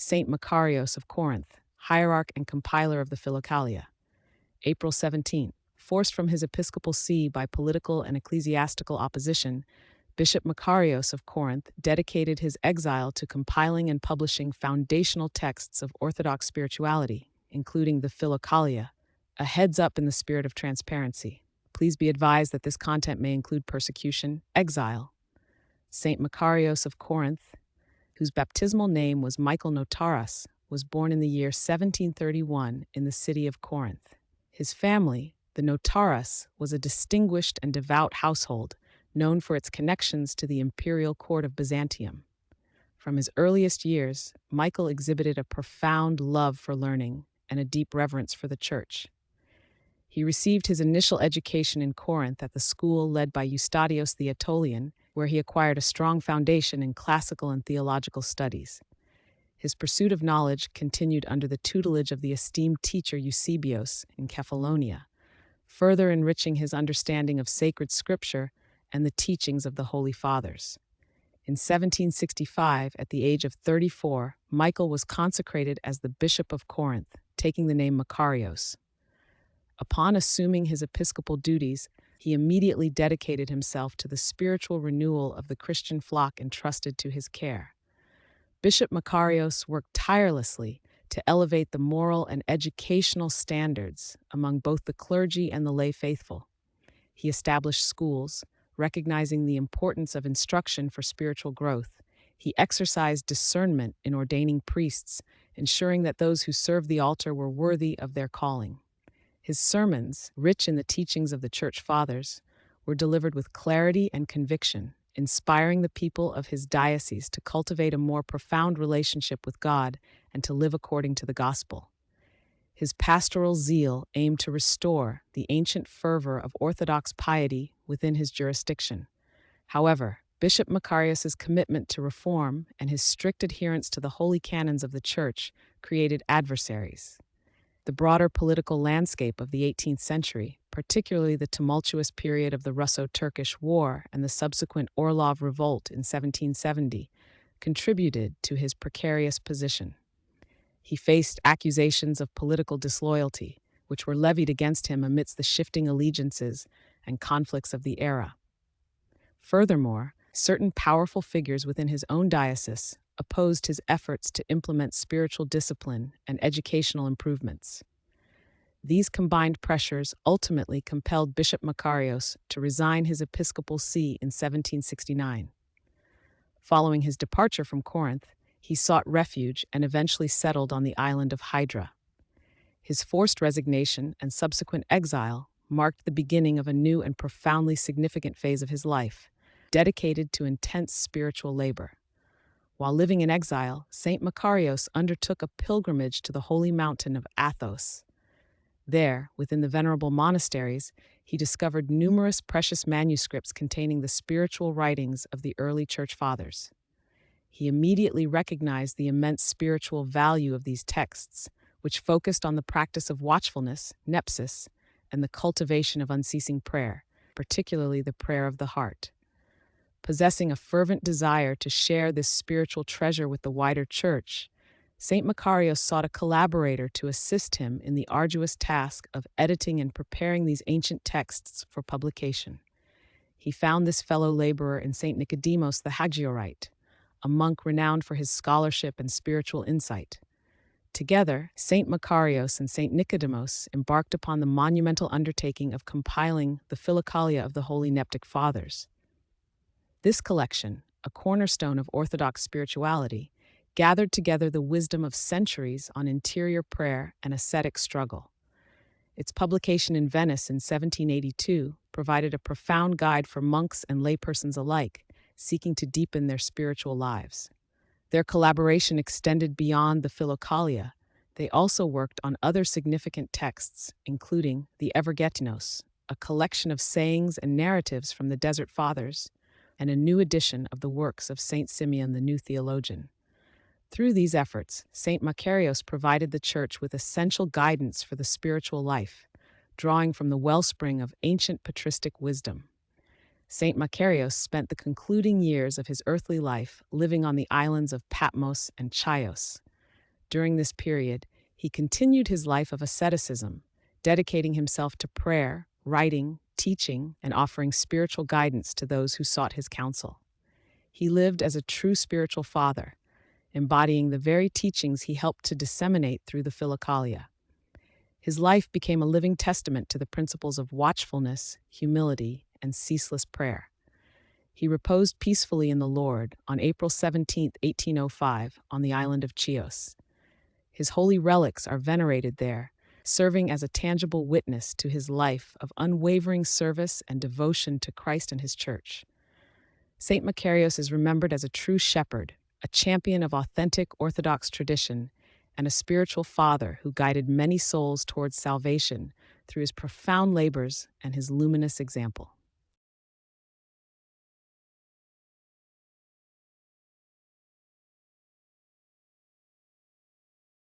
Saint Makarios of Corinth, hierarch and compiler of the Philokalia. April 17. Forced from his episcopal see by political and ecclesiastical opposition, Bishop Makarios of Corinth dedicated his exile to compiling and publishing foundational texts of Orthodox spirituality, including the Philokalia, a heads-up in the spirit of transparency. Please be advised that this content may include persecution, exile. Saint Makarios of Corinth, whose baptismal name was Michael Notaras, was born in the year 1731 in the city of Corinth. His family, the Notaras, was a distinguished and devout household, known for its connections to the imperial court of Byzantium. From his earliest years, Michael exhibited a profound love for learning and a deep reverence for the church. He received his initial education in Corinth at the school led by Eustathios the Aetolian, where he acquired a strong foundation in classical and theological studies. His pursuit of knowledge continued under the tutelage of the esteemed teacher Eusebius in Cephalonia, further enriching his understanding of sacred scripture and the teachings of the Holy Fathers. In 1765, at the age of 34, Michael was consecrated as the Bishop of Corinth, taking the name Makarios. Upon assuming his episcopal duties, he immediately dedicated himself to the spiritual renewal of the Christian flock entrusted to his care. Bishop Makarios worked tirelessly to elevate the moral and educational standards among both the clergy and the lay faithful. He established schools, recognizing the importance of instruction for spiritual growth. He exercised discernment in ordaining priests, ensuring that those who served the altar were worthy of their calling. His sermons, rich in the teachings of the Church Fathers, were delivered with clarity and conviction, inspiring the people of his diocese to cultivate a more profound relationship with God and to live according to the gospel. His pastoral zeal aimed to restore the ancient fervor of Orthodox piety within his jurisdiction. However, Bishop Makarius's commitment to reform and his strict adherence to the holy canons of the Church created adversaries. The broader political landscape of the 18th century, particularly the tumultuous period of the Russo-Turkish War and the subsequent Orlov Revolt in 1770, contributed to his precarious position. He faced accusations of political disloyalty, which were levied against him amidst the shifting allegiances and conflicts of the era. Furthermore, certain powerful figures within his own diocese opposed his efforts to implement spiritual discipline and educational improvements. These combined pressures ultimately compelled Bishop Makarios to resign his episcopal see in 1769. Following his departure from Corinth, he sought refuge and eventually settled on the island of Hydra. His forced resignation and subsequent exile marked the beginning of a new and profoundly significant phase of his life, dedicated to intense spiritual labor. While living in exile, Saint Makarios undertook a pilgrimage to the holy mountain of Athos. There, within the venerable monasteries, he discovered numerous precious manuscripts containing the spiritual writings of the early Church Fathers. He immediately recognized the immense spiritual value of these texts, which focused on the practice of watchfulness, nepsis, and the cultivation of unceasing prayer, particularly the prayer of the heart. Possessing a fervent desire to share this spiritual treasure with the wider church, Saint Makarios sought a collaborator to assist him in the arduous task of editing and preparing these ancient texts for publication. He found this fellow laborer in Saint Nicodemus the Hagiorite, a monk renowned for his scholarship and spiritual insight. Together, Saint Makarios and Saint Nicodemus embarked upon the monumental undertaking of compiling the Philokalia of the Holy Neptic Fathers. This collection, a cornerstone of Orthodox spirituality, gathered together the wisdom of centuries on interior prayer and ascetic struggle. Its publication in Venice in 1782 provided a profound guide for monks and laypersons alike, seeking to deepen their spiritual lives. Their collaboration extended beyond the Philokalia. They also worked on other significant texts, including the Evergetinos, a collection of sayings and narratives from the Desert Fathers, and a new edition of the works of Saint Simeon the New Theologian. Through these efforts, Saint Makarios provided the Church with essential guidance for the spiritual life, drawing from the wellspring of ancient patristic wisdom. Saint Makarios spent the concluding years of his earthly life living on the islands of Patmos and Chios. During this period, he continued his life of asceticism, dedicating himself to prayer, writing, teaching, and offering spiritual guidance to those who sought his counsel. He lived as a true spiritual father, embodying the very teachings he helped to disseminate through the Philokalia. His life became a living testament to the principles of watchfulness, humility, and ceaseless prayer. He reposed peacefully in the Lord on April 17, 1805, on the island of Chios. His holy relics are venerated there, serving as a tangible witness to his life of unwavering service and devotion to Christ and his church. Saint Makarios is remembered as a true shepherd, a champion of authentic Orthodox tradition, and a spiritual father who guided many souls towards salvation through his profound labors and his luminous example.